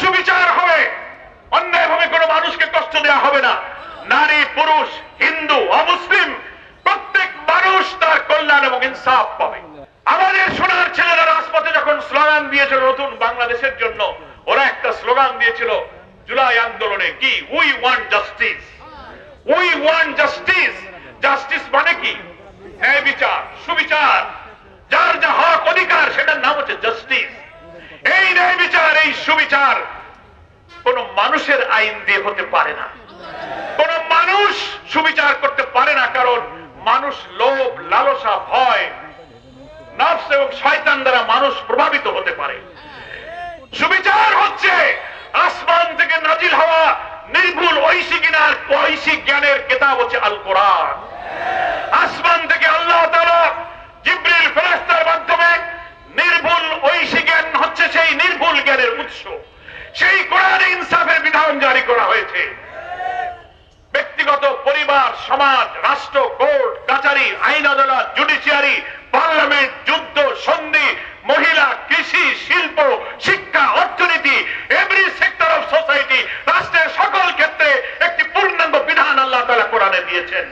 সুবিচার হবে, অন্যায়ভাবে কোনো মানুষকে কষ্ট দেওয়া হবে না। নারী পুরুষ হিন্দু অমুসলিম প্রত্যেক মানুষ তার কল্যাণ এবং ইনসাফ পাবে। আমাদের সোনার ছেলেরা রাজপথে যখন স্লোগান দিয়েছিল নতুন বাংলাদেশের জন্য, ওরা একটা স্লোগান দিয়েছিল জুলাই আন্দোলনে, কি? We want justice, we want justice. Justice মানে কি? ন্যায় বিচার, সুবিচার, যার যা হক অধিকার সেটার নাম হচ্ছে জাস্টিস। এই ন্যায় বিচার, এই সুবিচার কোন মানুষের আইন দিয়ে হতে পারে না। কোন মানুষ সুবিচার করতে পারে না, কারণ মানুষ লোভ, লালসা, ভয়, নফস এবং শয়তান দ্বারা মানুষ প্রভাবিত হতে পারে। সুবিচার হচ্ছে আসমান থেকে নাজিল হওয়া নির্ভুল ঐশিক জ্ঞানের কিতাব হচ্ছে আল কোরআন। আসমান থেকে আল্লাহ তাআলা জিবরিল ফেরেশতার মাধ্যমে নির্ভুল ঐশিক জ্ঞান হচ্ছে সেই নির্ভুল জ্ঞানের উৎস। সেই কোরআনে ইনসাফের বিধান জারি করা হয়েছে। ব্যক্তিগত, পরিবার, সমাজ, রাষ্ট্র, কোর্ট কাচারি, আইন আদালত, জুডিশিয়ারি, পার্লামেন্ট, যুদ্ধ, সন্ধি, মহিলা, কৃষি, শিল্প, শিক্ষা, অর্থনীতি, এভরি সেক্টর অফ সোসাইটি, রাষ্ট্রের সকল ক্ষেত্রে একটি পূর্ণাঙ্গ বিধান আল্লাহ তাআলা কোরআনে দিয়েছেন।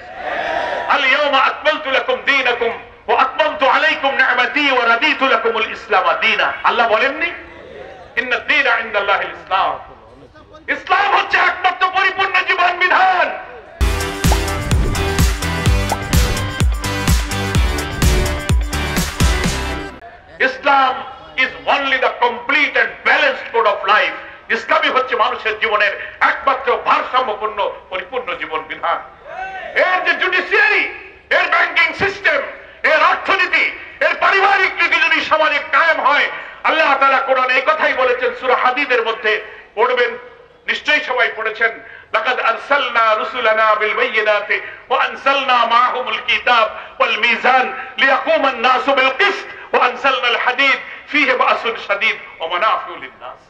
আল ইয়াউমা আকমালতু লাকুম দীনাকুম ওয়া আতমামতু আলাইকুম নি'মাতি ওয়া রাদিতু লাকুমুল ইসলাম দীনা। আল্লাহ বলেননি ইন্না দীনা ইনদাল্লাহিল ইসলাম? ইসলাম হচ্ছে একমাত্র পরিপূর্ণ জীবন বিধান। ইসলাম is only the complete and balanced code of life. ইসলামই হচ্ছে মানুষের জীবনের একমাত্র ভারসাম্যপূর্ণ পরিপূর্ণ জীবন বিধান। এর যে জুডিশিয়ারি, এর ব্যাংকিং সিস্টেম, এর অর্থনীতি, এর পারিবারিক নীতি যদি সমাজে কায়েম হয়, আল্লাহ তাআলা কোরআনে এই কথাই বলেছেন সূরা হাদীদের মধ্যে, পড়বেন, নিশ্চয়ই সবাই পড়েছেন, লাকাদ আরসালনা রুসুলানা বিল বাইয়িনাতি ওয়া আনসালনা মাআহুমুল কিতাব ওয়াল মিজান লিয়াকুমান নাসু বিল কিসত ওয়া আনসালনাল হাদীদ ফীহি বাসুন শাদীদ ওয়া মানাফিউ লিন-নাস।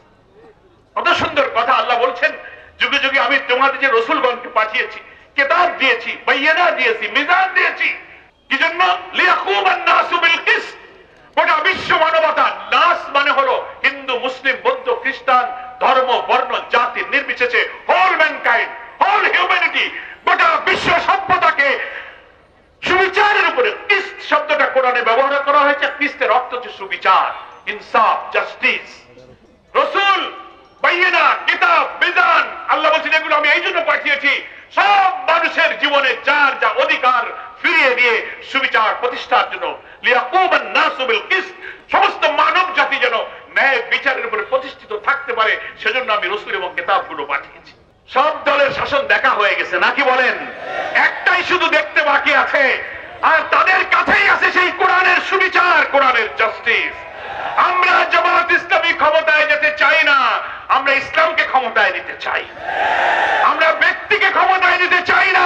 কত সুন্দর কথা। আল্লাহ বলছেন, যুগে যুগে আমি তোমাদের যে রাসূলগণকে পাঠিয়েছি, কিতাব দিয়েছি, বাইয়িনা দিয়েছি, মিজান দিয়েছি, কি জন্য? লিয়াকুমান নাসু বিল কিসত। গোটা বিশ্ব মানবতা, নাস মানে হলো হিন্দু, মুসলিম, বৌদ্ধ, খ্রিস্টান, ধর্ম, বর্ণ, জাতি নির্বিশেষে হোল ম্যানকাইন্ড, হোল হিউম্যানিটি, গোটা বিশ্ব সভ্যতাকে সুবিচারের উপরে কিস্ত শব্দটা কোরআনে ব্যবহার করা হয়েছে। কিস্তের অর্থ হচ্ছে সুবিচার, ইনসাফ, জাস্টিস। রাসূল, বাইয়িনা, কিতাব, মিজান, আল্লাহ বলেছেন এগুলো আমি এই জন্য পাঠিয়েছি সব মানুষের জীবনে যার যা অধিকার ফিরিয়ে দিয়ে সুবিচার প্রতিষ্ঠার জন্য। লিয়াকুমান নাসু বিল কিসত, সমস্ত মানব জাতি যেন ন্যায় বিচারের উপরে প্রতিষ্ঠিত থাকতে পারে, সেজন্য আমি রাসূল এবং কিতাবগুলো পাঠিয়েছি। সব দলের শাসন দেখা হয়ে গেছে নাকি বলেন? একটাই শুধু দেখতে বাকি আছে, আর তাদের কাছেই আছে সেই কোরআনের সুবিচার, কোরআনের জাস্টিস। আমরা জামাত ইসলামী ক্ষমতায় যেতে চাই না, আমরা ইসলামকে ক্ষমতায় নিতে চাই। আমরা ব্যক্তিকে ক্ষমতায় নিতে চাই না,